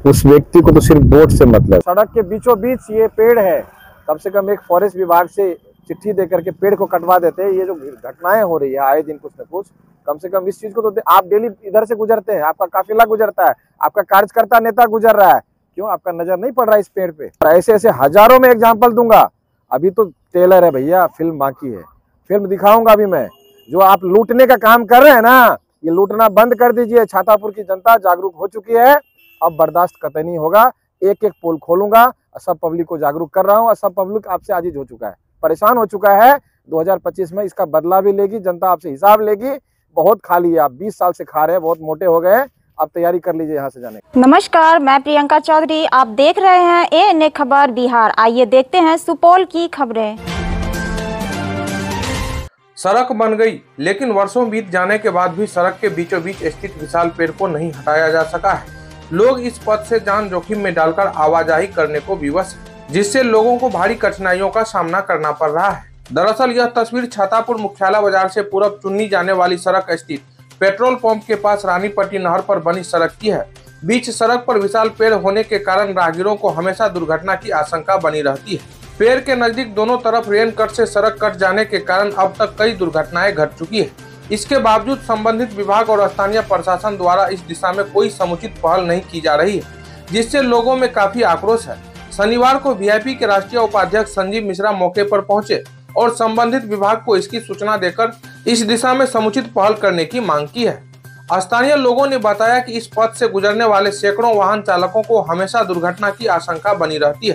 उस व्यक्ति को तो सिर्फ वोट से मतलब। सड़क के बीचों बीच ये पेड़ है, कम से कम एक फॉरेस्ट विभाग से चिट्ठी दे करके पेड़ को कटवा देते हैं। ये जो घटनाएं हो रही है आए दिन कुछ न कुछ, कम से कम इस चीज को तो आप डेली इधर से गुजरते हैं, आपका काफिला गुजरता है, आपका कार्यकर्ता नेता गुजर रहा है, क्यों आपका नजर नहीं पड़ रहा है इस पेड़ पे? ऐसे ऐसे हजारों में एग्जाम्पल दूंगा। अभी तो ट्रेलर है भैया, फिल्म बाकी है, फिल्म दिखाऊंगा अभी मैं। जो आप लूटने का काम कर रहे हैं ना, ये लूटना बंद कर दीजिए। छातापुर की जनता जागरूक हो चुकी है, अब बर्दाश्त कतई नहीं होगा। एक एक पोल खोलूंगा, सब पब्लिक को जागरूक कर रहा हूँ और सब पब्लिक आपसे आजीज हो चुका है, परेशान हो चुका है। 2025 में इसका बदला भी लेगी जनता, आपसे हिसाब लेगी। बहुत खा लिया आप, 20 साल से खा रहे हैं, बहुत मोटे हो गए, अब तैयारी कर लीजिए यहाँ से जाने की। नमस्कार, मैं प्रियंका चौधरी, आप देख रहे हैं एएनए खबर बिहार। आइए देखते हैं सुपौल की खबरें। सड़क बन गई, लेकिन वर्षों बीत जाने के बाद भी सड़क के बीचों बीच स्थित विशाल पेड़ को नहीं हटाया जा सका है। लोग इस पथ से जान जोखिम में डालकर आवाजाही करने को विवश है, जिससे लोगों को भारी कठिनाइयों का सामना करना पड़ रहा है। दरअसल यह तस्वीर छातापुर मुख्यालय बाजार से पूरब चुन्नी जाने वाली सड़क स्थित पेट्रोल पंप के पास रानीपट्टी नहर पर बनी सड़क की है। बीच सड़क पर विशाल पेड़ होने के कारण राहगीरों को हमेशा दुर्घटना की आशंका बनी रहती है। पेड़ के नजदीक दोनों तरफ रेन कट से सड़क कट जाने के कारण अब तक कई दुर्घटनाएं घट चुकी है। इसके बावजूद संबंधित विभाग और स्थानीय प्रशासन द्वारा इस दिशा में कोई समुचित पहल नहीं की जा रही है, जिससे लोगों में काफी आक्रोश है। शनिवार को वीआईपी के राष्ट्रीय उपाध्यक्ष संजीव मिश्रा मौके पर पहुंचे और संबंधित विभाग को इसकी सूचना देकर इस दिशा में समुचित पहल करने की मांग की है। स्थानीय लोगों ने बताया कि इस पथ से गुजरने वाले सैकड़ों वाहन चालकों को हमेशा दुर्घटना की आशंका बनी रहती है,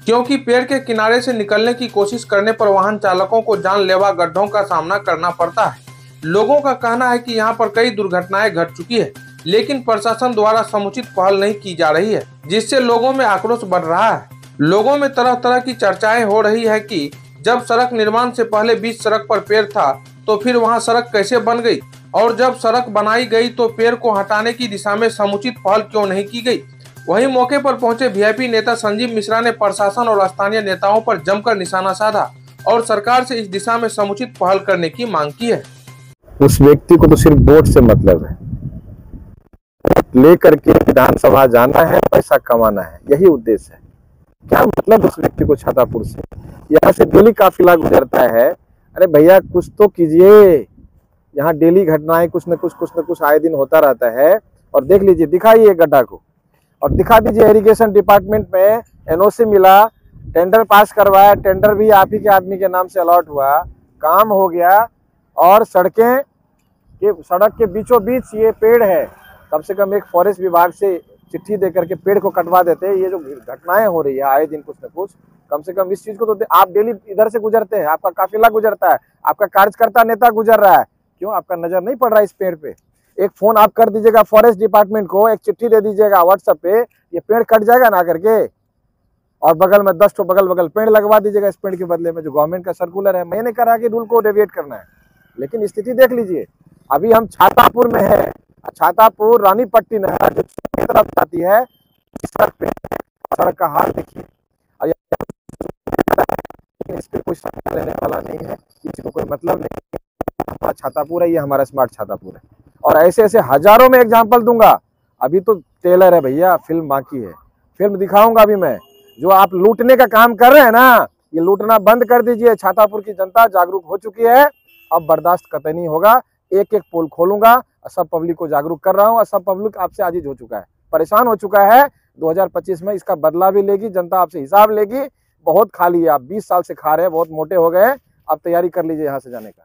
क्योंकि पेड़ के किनारे से निकलने की कोशिश करने पर वाहन चालकों को जानलेवा गड्ढों का सामना करना पड़ता है। लोगों का कहना है कि यहाँ पर कई दुर्घटनाएं घट चुकी है, लेकिन प्रशासन द्वारा समुचित पहल नहीं की जा रही है, जिससे लोगों में आक्रोश बढ़ रहा है। लोगों में तरह तरह की चर्चाएं हो रही है कि जब सड़क निर्माण से पहले बीच सड़क पर पेड़ था तो फिर वहां सड़क कैसे बन गई, और जब सड़क बनाई गई तो पेड़ को हटाने की दिशा में समुचित पहल क्यों नहीं की गई। वहीं मौके पर पहुंचे वीआईपी नेता संजीव मिश्रा ने प्रशासन और स्थानीय नेताओं पर जमकर निशाना साधा और सरकार से इस दिशा में समुचित पहल करने की मांग की है। उस व्यक्ति को तो सिर्फ वोट से मतलब है, लेकर के विधानसभा जाना है, पैसा कमाना है, यही उद्देश्य है। क्या मतलब उस व्यक्ति को छातापुर से, यहाँ से डेली काफिला गुजरता है। अरे भैया कुछ तो कीजिए, यहाँ डेली घटनाएं कुछ न कुछ आए दिन होता रहता है। और देख लीजिए, दिखाइए गड्ढा को और दिखा दीजिए इरिगेशन डिपार्टमेंट में एनओसी मिला, टेंडर पास करवाया, टेंडर भी आप ही के आदमी के नाम से अलॉट हुआ, काम हो गया। और सड़क के बीचों बीच ये पेड़ है, कम से कम एक फॉरेस्ट विभाग से चिट्ठी दे करके पेड़ को कटवा देते हैं। ये जो घटनाएं हो रही है आए दिन कुछ न कुछ, कम से कम इस चीज को तो आप डेली इधर से गुजरते हैं, आपका काफिला गुजरता है, आपका कार्यकर्ता नेता गुजर रहा है, क्यों आपका नजर नहीं पड़ रहा है इस पेड़ पे? एक फोन आप कर दीजिएगा फॉरेस्ट डिपार्टमेंट को, एक चिट्ठी दे दीजिएगा व्हाट्सएप पे, ये पेड़ कट जाएगा ना करके, और बगल में 10 बगल पेड़ लगवा दीजिएगा इस पेड़ के बदले में। जो गवर्नमेंट का सर्कुलर है, मैंने कहा कि रूल को डेविएट करना है, लेकिन स्थिति देख लीजिए। अभी हम छातापुर में है, छातापुर रानीपट्टी नहर जो की तरफ जाती है, सड़क का हाल देखिए। और इस पे कोई समझ लेने वाला नहीं है, किसी को कोई मतलब नहीं। हमारा छातापुर है, ये हमारा स्मार्ट छातापुर है। और ऐसे ऐसे हजारों में एग्जाम्पल दूंगा। अभी तो ट्रेलर है भैया, फिल्म बाकी है, फिल्म दिखाऊंगा अभी मैं। जो आप लूटने का काम कर रहे हैं ना, ये लूटना बंद कर दीजिए। छातापुर की जनता जागरूक हो चुकी है, अब बर्दाश्त कतई नहीं होगा। एक एक पोल खोलूंगा, सब पब्लिक को जागरूक कर रहा हूँ और सब पब्लिक आपसे आजीज हो चुका है, परेशान हो चुका है। 2025 में इसका बदला भी लेगी जनता, आपसे हिसाब लेगी। बहुत खा लिया आप, 20 साल से खा रहे हैं, बहुत मोटे हो गए, अब तैयारी कर लीजिए यहाँ से जाने का।